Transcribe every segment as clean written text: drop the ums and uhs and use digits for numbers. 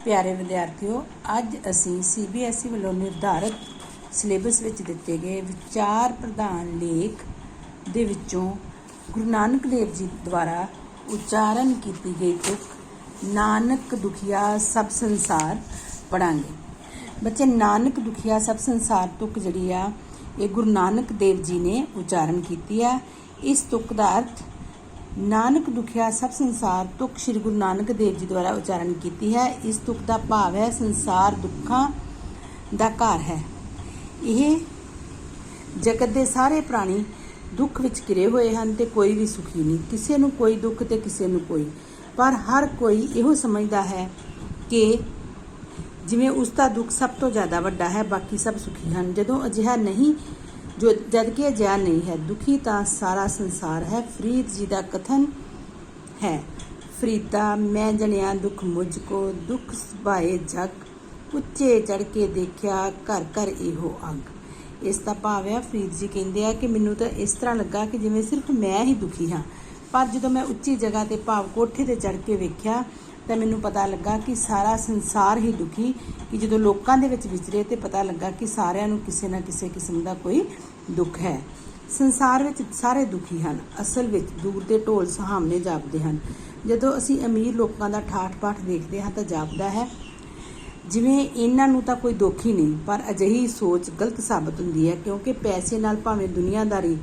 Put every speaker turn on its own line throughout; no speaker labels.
प्यारे विद्यार्थियों, अज असी CBSE वालों निर्धारित सिलेबस विच दिते गए विचार प्रधान लेख दे विचों गुरु नानक देव जी द्वारा उच्चारण की गई तुक नानक दुखिया सब संसार पढ़ांगे। बच्चे, नानक दुखिया सब संसार तुक जिहड़ी आ ये गुरु नानक देव जी ने उच्चारण की है। इस तुक का अर्थ नानक दुखिया सब संसार तुक श्री गुरु नानक देव जी द्वारा उच्चारण की है। इस तुक का भाव है संसार दुखों का घर है। यह जगत के सारे प्राणी दुख विच घिरे हुए हैं ते कोई भी सुखी नहीं। किसी नूं कोई दुख ते किसी नूं कोई, पर हर कोई इहो समझदा है कि जिवें उसका दुख सब तो ज़्यादा वड्डा है, बाकी सब सुखी हैं। जदों अजिहा नहीं, जो जद कि अजिहा नहीं है, दुखी तो सारा संसार है। फरीद जी का कथन है, फरीदा मैं जनिया दुख मुझको, दुख सुभाए जग, उच्चे चढ़ के देखिया घर घर इहो अंग। इसका भाव है, फरीद जी कहते हैं कि मैनू तो इस तरह लगा कि जिवें सिर्फ मैं ही दुखी हाँ, पर जो मैं उच्ची जगह ते भाव कोठे ते चढ़ के वेख्या तो मैनू पता लगा कि सारा संसार ही दुखी, कि जो लोगों के विच विचरे तो पता लगा कि सारिਆਂ ਨੂੰ किसी ना किसी किस्म का कोई दुख है। संसार विच सारे दुखी हैं। असल विच दूर के ढोल सुहावने जापदे हैं। जदों असीं अमीर लोगों का ठाठ पाठ देखते हैं तो जापदा है जिवें इन्हां नूं तां कोई दुख ही नहीं, पर अजिही सोच गलत साबित हुंदी है, क्योंकि पैसे नाल भावें दुनियादारी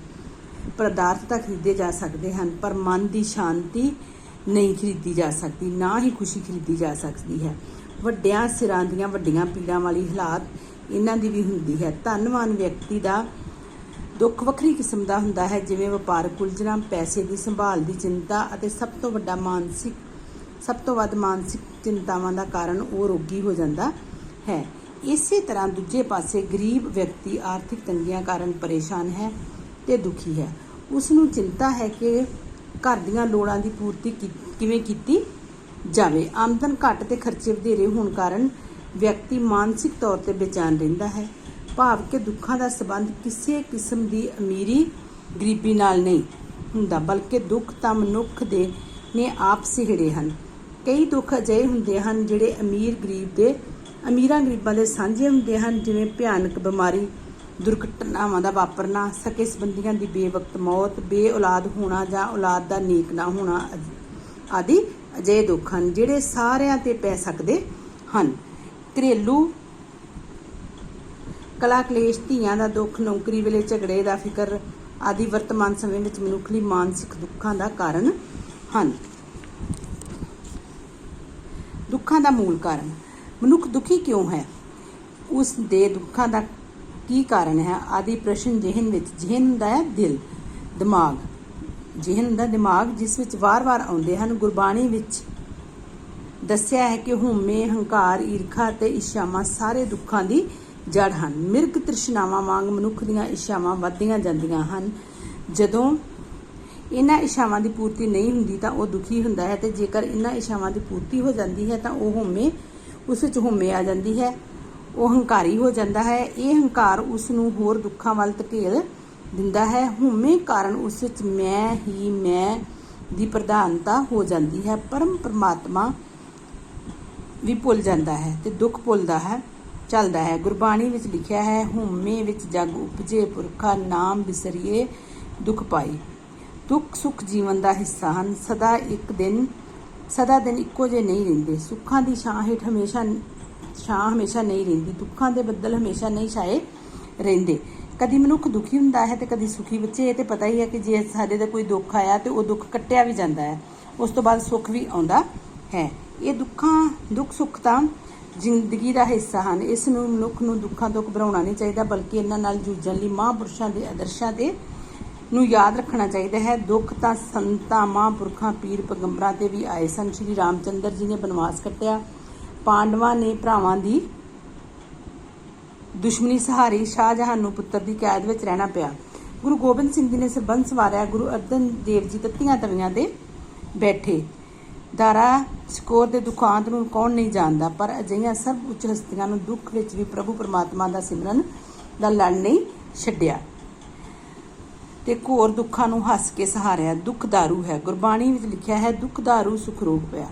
पदार्थ तां खरीदे जा सकते हैं, पर मन की शांति नहीं खरीदी जा सकती, ना ही खुशी खरीदी जा सकती है। वड्डियां सिरां दीयां वड्डियां पीड़ां वाली हालात इन्हां दी भी हुंदी है। धनवान व्यक्ति का दुख वक्री किस्म का हुंदा है, जिवें वपारक उलझना, पैसे की संभाल की चिंता और सब तो वध मानसिक चिंतावां का कारण वो रोगी हो जाता है। इसी तरह दूजे पासे गरीब व्यक्ति आर्थिक तंगियां कारण परेशान है ते दुखी है। उसनूं चिंता है कि घर दीयां लोड़ां दी पूर्ति किवें कीती जावे। आमदन घट ते खर्चे वधेरे होण कारण व्यक्ति मानसिक तौर पर बेचैन रहिंदा है। भाव के दुखों का संबंध किसी किस्म की अमीरी गरीबी नाल नहीं हुंदा, बल्कि दुख तां मनुख दे ने आप सिहड़े हैं। कई दुख अजिहे हुंदे हैं जिहड़े अमीरां गरीबां दे सांझे हुंदे हैं, जिवें भयानक बीमारी, दुर्घटनावां दा वापरना, सके संबंधियां दी बेवक्त मौत, बे औलाद होना जां औलाद दा नेक ना होना आदि अजिहे दुख हैं जिहड़े सारिआं ते पै सकदे हैं। घरेलू कला कलेश, धीआं दा दुख, नौकरी वेले झगड़े दा फिकर आदि वर्तमान समय में मनुख लई मानसिक दुखों का कारण हैं। दुखों का मूल कारण, मनुख दुखी क्यों है, उस दे दुखों का की कारण है आदि प्रश्न जिहन हुंदा है दिल दिमाग, जिहन हुंदा दिमाग, जिस विच वार वार आउंदे हैं। गुरबाणी विच दस्सिया है कि हउमे, हंकार, ईरखा ते इच्छावां सारे दुखों की जड़ हैं। मिर्ग तृष्णावां वांग मनुख दीआं इच्छावां वधदियां जांदियां हन। जदों इन्हां इच्छावां की पूर्ति नहीं हुंदी तां वह दुखी हुंदा है, ते जेकर इन्हां इच्छावां की पूर्ति हो जाती है तां वह हउमे, उस विच हउमे आ जाती है, वह हंकारी हो जाता है। ये हंकार उसनूं होर दुखों वाल धकेल दिंदा है। हउमे कारण उस विच मैं दी प्रधानता हो जाती है। परम परमात्मा भी भुल जाता है ते दुख भुलदा है चलदा है। गुरबाणी विच लिखिया है, हउमे विच जग उपजे पुरखा, नाम बिसरिए दुख पाई। दुख सुख जीवन का हिस्सा हैं। सदा दिन इक्को जे नहीं रहिंदे। सुखां दी छां हेठ हमेशा नहीं रहिंदी, दुखों के बदल हमेशा नहीं छाए रहिंदे। कदी मनुख दुखी हुंदा है ते कदी सुखी। बच्चे, ये तो पता ही है कि जे साडे ते कोई दुख आया तो वह दुख कट्टिया भी जाता है, उस तो बाद सुख भी आउंदा है। ये दुख सुख तां जिंदगी का हिस्सा हैं। इस नूं मनुख नूं दुखों तो घबराउणा नहीं चाहिए, बल्कि इन्हां नाल जूझण लई महापुरुषां दे आदर्शां दे नूं याद रखना चाहिए है। दुख तां संतां, महापुरखां, पीर पैगंबरां ते भी आए सन। श्री रामचंद्र जी ने बनवास कट्टिया, पांडवां ने भरावां दी दुश्मनी सहारी, शाहजहां नूं पुत्तर दी कैद विच रहना पिया। गुरु गोबिंद सिंह जी ने सरबंस संवारिया, गुरु अर्जन देव जी तत्तियां तवियां ते बैठे। दारा शकोर के दुखांत नूं कौन नहीं जानता, पर अजिहियां सब उच्च हस्तियां नूं दुख विच भी प्रभु परमात्मा का सिमरन दा लड़ नहीं छड्डिया ते घोर दुखां नूं हस के सहारिया। दुख दारू है। गुरबाणी विच लिखिया है, दुख दारू सुख रोग पिया।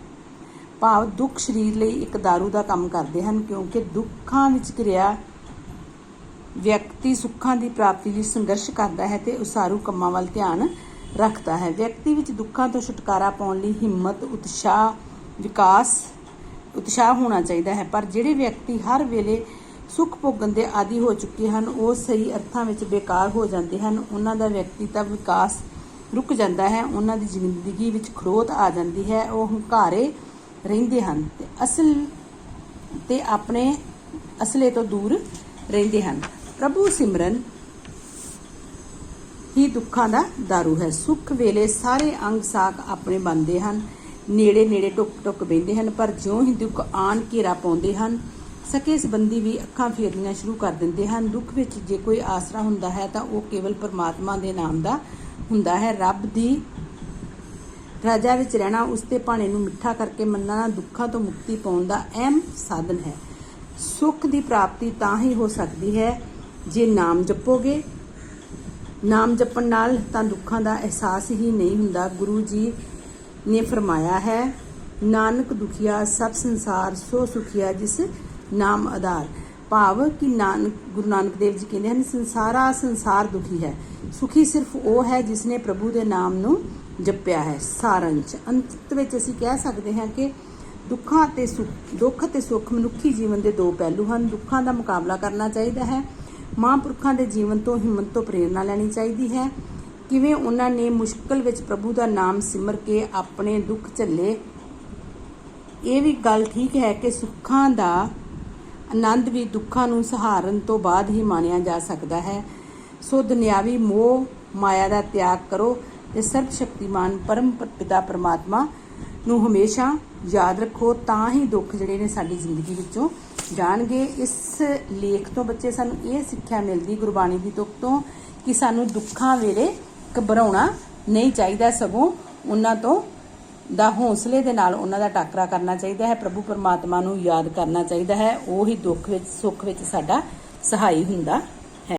ਭਾਵ ਦੁੱਖ ਸਰੀਰ ਲਈ ਇੱਕ ਦਾਰੂ ਦਾ ਕੰਮ ਕਰਦੇ ਹਨ, ਕਿਉਂਕਿ ਦੁੱਖਾਂ ਵਿੱਚ ਘਿਰਿਆ ਵਿਅਕਤੀ ਸੁੱਖਾਂ ਦੀ ਪ੍ਰਾਪਤੀ ਲਈ ਸੰਘਰਸ਼ ਕਰਦਾ ਹੈ ਤੇ ਉਸਾਰੂ ਕੰਮਾਂ ਵੱਲ ਧਿਆਨ ਰੱਖਦਾ ਹੈ। ਵਿਅਕਤੀ ਵਿੱਚ ਦੁੱਖਾਂ ਤੋਂ ਛੁਟਕਾਰਾ ਪਾਉਣ ਲਈ ਹਿੰਮਤ, ਉਤਸ਼ਾਹ ਹੋਣਾ ਚਾਹੀਦਾ ਹੈ। ਪਰ ਜਿਹੜੇ ਵਿਅਕਤੀ ਹਰ ਵੇਲੇ ਸੁੱਖ ਭੋਗਣ ਦੇ ਆਦੀ ਹੋ ਚੁੱਕੇ ਹਨ, ਉਹ ਸਹੀ ਅਰਥਾਂ ਵਿੱਚ ਬੇਕਾਰ ਹੋ ਜਾਂਦੇ ਹਨ। ਉਹਨਾਂ ਦਾ ਵਿਅਕਤੀਤਵ ਵਿਕਾਸ ਰੁਕ ਜਾਂਦਾ ਹੈ, ਉਹਨਾਂ ਦੀ ਜ਼ਿੰਦਗੀ ਵਿੱਚ ਖੜੋਤ ਆ ਜਾਂਦੀ ਹੈ, ਉਹ ਹੰਕਾਰੇ ਰਹਿੰਦੇ ਹਨ ਤੇ ਆਪਣੇ ਅਸਲੇ ਤੋਂ ਦੂਰ ਰਹਿੰਦੇ ਹਨ। ਪ੍ਰਭੂ ਸਿਮਰਨ ਹੀ ਦੁੱਖਾਂ ਦਾ ਦਾਰੂ ਹੈ। ਸੁੱਖ ਵੇਲੇ ਸਾਰੇ ਅੰਗ ਸਾਕ ਆਪਣੇ ਬਣਦੇ ਹਨ, ਨੇੜੇ ਟੁੱਕ ਬਹਿੰਦੇ ਹਨ, ਪਰ ਜਿਉਂ ਹੀ ਦੁੱਖ ਆਣ ਘੇਰਾ ਪਾਉਂਦੇ ਹਨ, ਸਕੇ ਸੰਬੰਧੀ ਵੀ ਅੱਖਾਂ ਫੇਰਨੀਆਂ ਸ਼ੁਰੂ ਕਰ ਦਿੰਦੇ ਹਨ। ਦੁੱਖ ਵਿੱਚ ਜੇ ਕੋਈ ਆਸਰਾ ਹੁੰਦਾ ਹੈ ਤਾਂ ਉਹ ਕੇਵਲ ਪਰਮਾਤਮਾ ਦੇ ਨਾਮ ਦਾ ਹੁੰਦਾ ਹੈ। ਰੱਬ ਦੀ ਰਾਜਾ ਵਿੱਚ ਰਹਿਣਾ, ਉਸ ਦੇ ਭਾਣੇ ਨੂੰ ਮਿੱਠਾ ਕਰਕੇ ਮੰਨਣਾ ਦੁੱਖਾਂ ਤੋਂ ਮੁਕਤੀ ਪਾਉਣ ਦਾ ਅਹਿਮ ਸਾਧਨ ਹੈ। ਸੁੱਖ ਦੀ ਪ੍ਰਾਪਤੀ ਤਾਂ ਹੀ ਹੋ ਸਕਦੀ ਹੈ ਜੇ ਨਾਮ ਜਪੋਗੇ। ਨਾਮ ਜਪਣ ਨਾਲ ਤਾਂ ਦੁੱਖਾਂ ਦਾ ਅਹਿਸਾਸ ਹੀ ਨਹੀਂ ਹੁੰਦਾ। ਗੁਰੂ ਜੀ ਨੇ ਫਰਮਾਇਆ ਹੈ, ਨਾਨਕ ਦੁਖੀਆ ਸਭ ਸੰਸਾਰ ਸੋ ਸੁਖੀਆ ਜਿਸ ਨਾਮ ਆਧਾਰ। ਭਾਵ ਕਿ ਗੁਰੂ ਨਾਨਕ ਦੇਵ ਜੀ ਕਹਿੰਦੇ ਹਨ, ਸਾਰਾ ਸੰਸਾਰ ਦੁਖੀ ਹੈ, ਸੁਖੀ ਸਿਰਫ ਉਹ ਹੈ ਜਿਸ ਨੇ ਪ੍ਰਭੂ ਦੇ ਨਾਮ ਨੂੰ ਜਪਿਆ ਹੈ। ਸਾਰੰਸ਼ ਅੰਤ ਵਿੱਚ ਅਸੀਂ ਕਹਿ ਸਕਦੇ ਹਾਂ ਕਿ ਦੁੱਖ ਅਤੇ ਸੁੱਖ ਮਨੁੱਖੀ ਜੀਵਨ ਦੇ ਦੋ ਪਹਿਲੂ ਹਨ। ਦੁੱਖਾਂ ਦਾ ਮੁਕਾਬਲਾ ਕਰਨਾ ਚਾਹੀਦਾ ਹੈ। ਮਹਾਂਪੁਰਖਾਂ ਦੇ ਜੀਵਨ ਤੋਂ ਹਿੰਮਤ ਤੋਂ ਪ੍ਰੇਰਨਾ ਲੈਣੀ ਚਾਹੀਦੀ ਹੈ, ਕਿਵੇਂ ਉਹਨਾਂ ਨੇ ਮੁਸ਼ਕਲ ਵਿੱਚ ਪ੍ਰਭੂ ਦਾ ਨਾਮ ਸਿਮਰ ਕੇ ਆਪਣੇ ਦੁੱਖ ਝੱਲੇ। ਇਹ ਵੀ ਗੱਲ ਠੀਕ ਹੈ ਕਿ ਸੁੱਖਾਂ ਦਾ ਆਨੰਦ ਵੀ ਦੁੱਖਾਂ ਨੂੰ ਸਹਾਰਨ ਤੋਂ ਬਾਅਦ ਹੀ ਮਾਣਿਆ ਜਾ ਸਕਦਾ ਹੈ। ਸੋ ਦੁਨਿਆਵੀ ਮੋਹ ਮਾਇਆ ਦਾ ਤਿਆਗ ਕਰੋ ਤੇ ਸਰਬ ਸ਼ਕਤੀਮਾਨ ਪਰਮ ਪਿਤਾ ਪਰਮਾਤਮਾ ਨੂੰ ਹਮੇਸ਼ਾ ਯਾਦ ਰੱਖੋ, ਤਾਂ ਹੀ ਦੁੱਖ ਜਿਹੜੇ ਨੇ ਸਾਡੀ ਜ਼ਿੰਦਗੀ ਵਿੱਚੋਂ ਜਾਣਗੇ। ਇਸ ਲੇਖ ਤੋਂ ਬੱਚੇ ਸਾਨੂੰ ਇਹ ਸਿੱਖਿਆ ਮਿਲਦੀ ਗੁਰਬਾਣੀ ਦੀ ਤੁਕ ਤੋਂ ਕਿ ਸਾਨੂੰ ਦੁੱਖਾਂ ਵੇਲੇ ਘਬਰਾਉਣਾ ਨਹੀਂ ਚਾਹੀਦਾ, ਸਗੋਂ ਉਹਨਾਂ ਤੋਂ ਦਾ ਹੌਸਲੇ ਦੇ ਨਾਲ ਉਹਨਾਂ ਦਾ ਟਾਕਰਾ ਕਰਨਾ ਚਾਹੀਦਾ ਹੈ। ਪ੍ਰਭੂ ਪਰਮਾਤਮਾ ਨੂੰ ਯਾਦ ਕਰਨਾ ਚਾਹੀਦਾ ਹੈ, ਉਹ ਹੀ ਦੁੱਖ ਵਿੱਚ ਸੁੱਖ ਵਿੱਚ ਸਾਡਾ ਸਹਾਈ ਹੁੰਦਾ